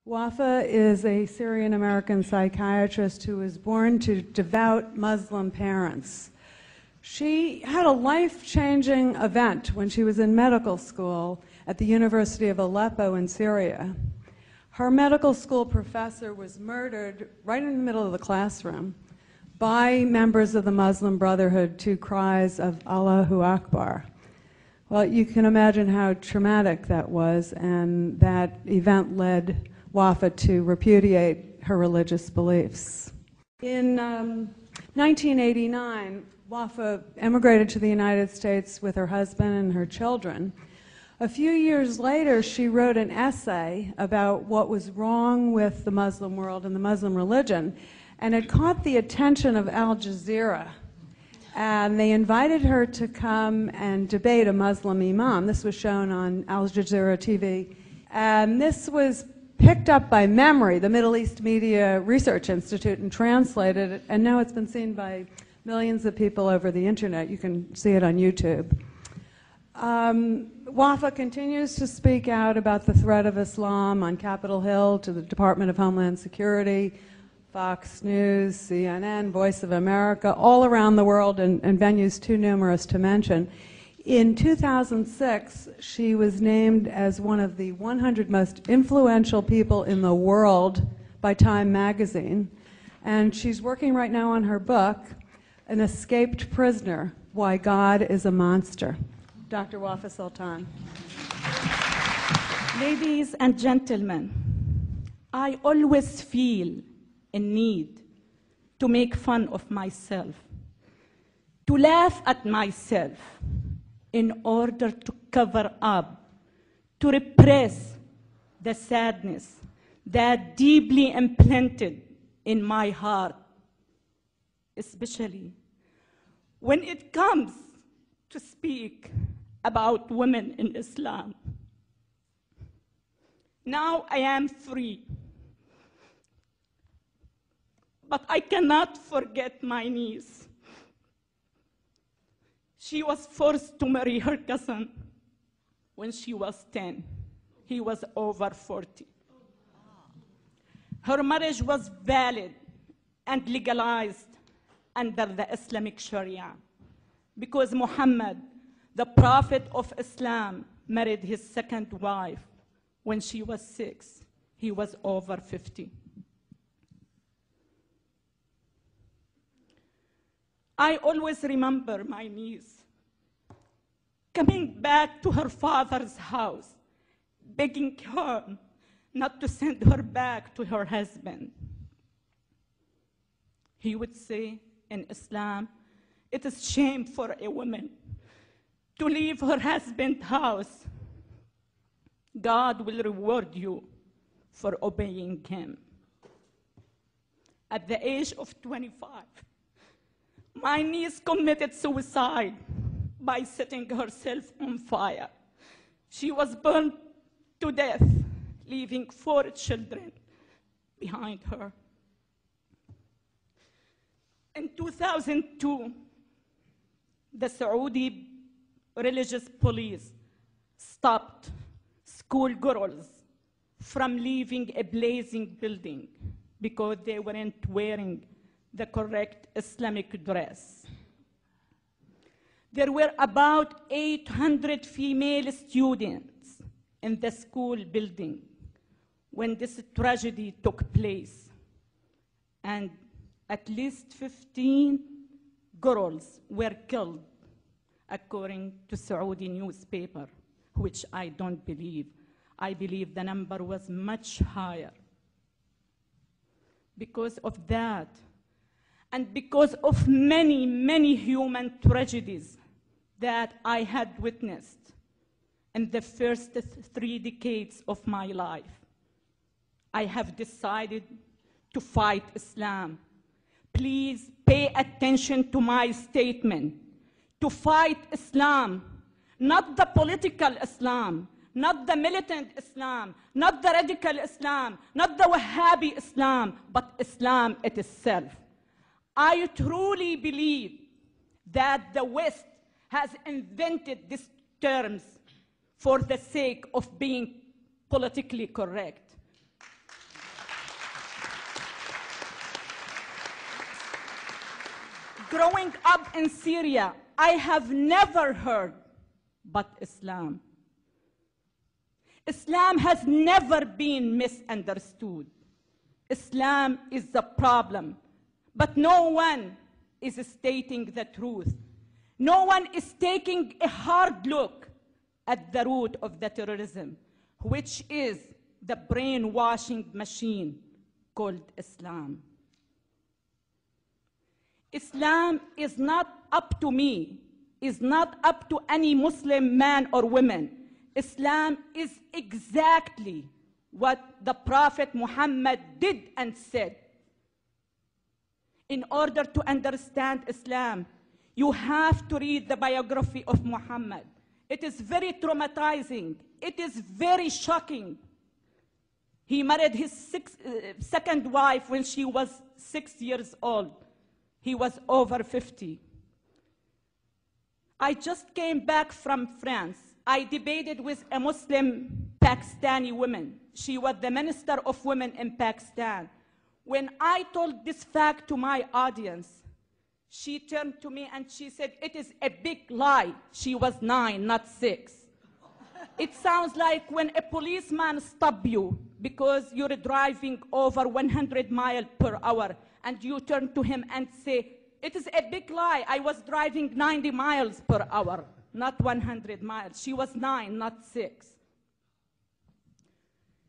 Wafa is a Syrian-American psychiatrist who was born to devout Muslim parents. She had a life-changing event when she was in medical school at the University of Aleppo in Syria. Her medical school professor was murdered right in the middle of the classroom by members of the Muslim Brotherhood to cries of Allahu Akbar. Well, you can imagine how traumatic that was, and that event led Wafa to repudiate her religious beliefs. In 1989, Wafa emigrated to the United States with her husband and her children. A few years later, she wrote an essay about what was wrong with the Muslim world and the Muslim religion, and it caught the attention of Al Jazeera. And they invited her to come and debate a Muslim imam. This was shown on Al Jazeera TV. And this was picked up by Memory, the Middle East Media Research Institute, and translated, and now it's been seen by millions of people over the internet. You can see it on YouTube. Wafa continues to speak out about the threat of Islam on Capitol Hill to the Department of Homeland Security, Fox News, CNN, Voice of America, all around the world, and venues too numerous to mention. In 2006, she was named as one of the 100 most influential people in the world by Time magazine. And she's working right now on her book, An Escaped Prisoner, Why God is a Monster. Dr. Wafa Sultan. Ladies and gentlemen, I always feel a need to make fun of myself, to laugh at myself, in order to cover up, to repress the sadness that deeply implanted in my heart, especially when it comes to speak about women in Islam. Now I am free, but I cannot forget my niece. She was forced to marry her cousin when she was 10. He was over 40. Her marriage was valid and legalized under the Islamic Sharia because Muhammad, the Prophet of Islam, married his second wife when she was 6. He was over 50. I always remember my niece coming back to her father's house, begging her not to send her back to her husband. He would say, in Islam, it is shame for a woman to leave her husband's house. God will reward you for obeying him. At the age of 25, my niece committed suicide by setting herself on fire. She was burned to death, leaving 4 children behind her. In 2002, the Saudi religious police stopped schoolgirls from leaving a blazing building because they weren't wearing the correct Islamic dress. There were about 800 female students in the school building when this tragedy took place, and at least 15 girls were killed, according to Saudi newspaper, which I don't believe. I believe the number was much higher. Because of that, and because of many, many human tragedies that I had witnessed in the first 3 decades of my life, I have decided to fight Islam. Please pay attention to my statement. To fight Islam, not the political Islam, not the militant Islam, not the radical Islam, not the Wahhabi Islam, but Islam itself. I truly believe that the West has invented these terms for the sake of being politically correct. growing up in Syria, I have never heard but Islam. Islam has never been misunderstood. Islam is the problem, but no one is stating the truth. No one is taking a hard look at the root of the terrorism, which is the brainwashing machine called Islam. Islam is not up to me, is not up to any Muslim man or woman. Islam is exactly what the Prophet Muhammad did and said. In order to understand Islam, you have to read the biography of Muhammad. It is very traumatizing. It is very shocking. He married his second wife when she was 6 years old. He was over 50. I just came back from France. I debated with a Muslim Pakistani woman. She was the Minister of Women in Pakistan. When I told this fact to my audience, she turned to me and she said, "It is a big lie." She was 9, not 6. It sounds like when a policeman stops you because you're driving over 100 miles per hour and you turn to him and say, "It is a big lie. I was driving 90 miles per hour, not 100 miles. She was 9, not 6.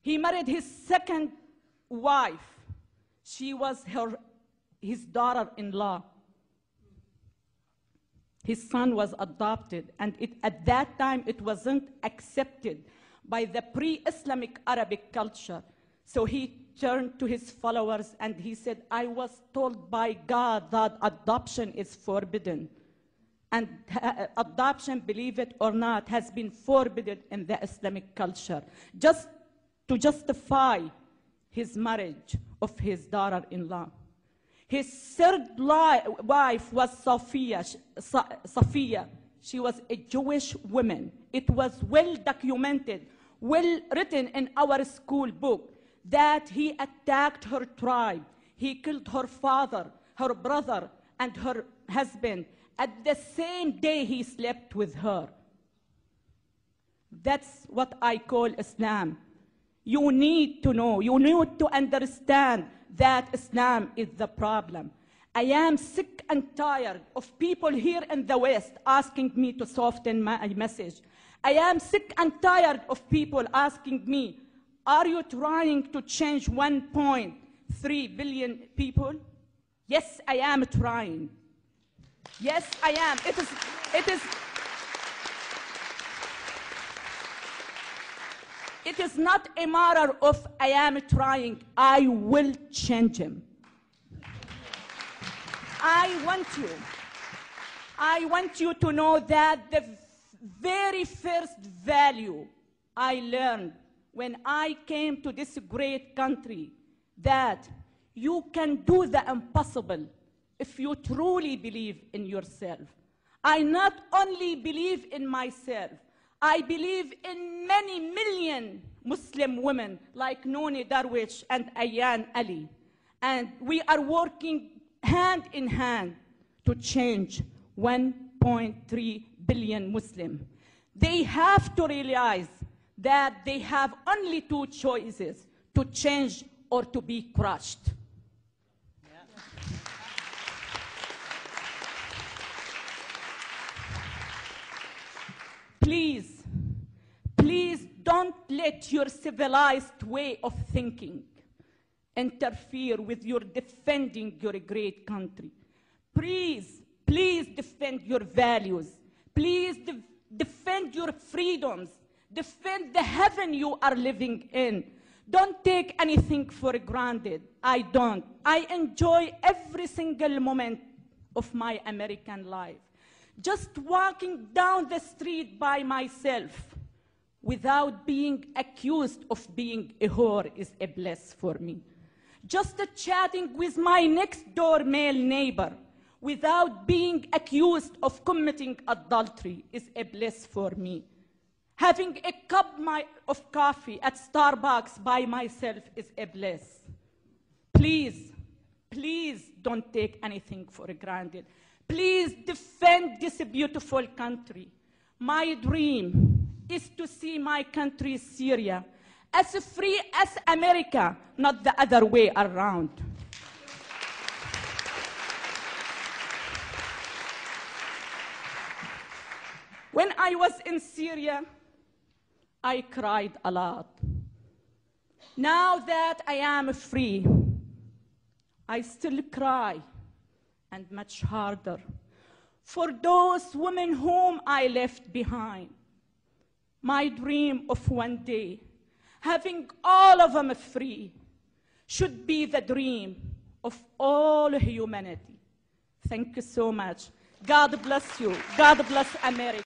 He married his second wife. She was his daughter-in-law. His son was adopted, and at that time it wasn't accepted by the pre-Islamic Arabic culture. So he turned to his followers and he said, "I was told by God that adoption is forbidden. And adoption, believe it or not, has been forbidden in the Islamic culture, just to justify his marriage of his daughter-in-law." His third wife was Safiya. She was a Jewish woman. It was well documented, well written in our school book, that he attacked her tribe. He killed her father, her brother, and her husband at the same day he slept with her. That's what I call Islam. You need to know, you need to understand that Islam is the problem. I am sick and tired of people here in the West asking me to soften my message. I am sick and tired of people asking me, "Are you trying to change 1.3 billion people?" Yes, I am trying. Yes, I am. It is not a matter of I am trying. I will change him. I want you to know that the very first value I learned when I came to this great country, that you can do the impossible if you truly believe in yourself. I not only believe in myself, I believe in many million Muslim women like Nooni Darwish and Ayan Ali. And we are working hand in hand to change 1.3 billion Muslims. They have to realize that they have only two choices: to change or to be crushed. Please, please don't let your civilized way of thinking interfere with your defending your great country. Please, please defend your values. Please defend your freedoms. Defend the heaven you are living in. Don't take anything for granted. I don't. I enjoy every single moment of my American life. Just walking down the street by myself without being accused of being a whore is a bliss for me. Just chatting with my next door male neighbor without being accused of committing adultery is a bliss for me. Having a cup of coffee at Starbucks by myself is a bliss. Please, please don't take anything for granted. Please defend this beautiful country. My dream is to see my country, Syria, as free as America, not the other way around. When I was in Syria, I cried a lot. Now that I am free, I still cry, and much harder, for those women whom I left behind. My dream of one day, having all of them free, should be the dream of all humanity. Thank you so much. God bless you. God bless America.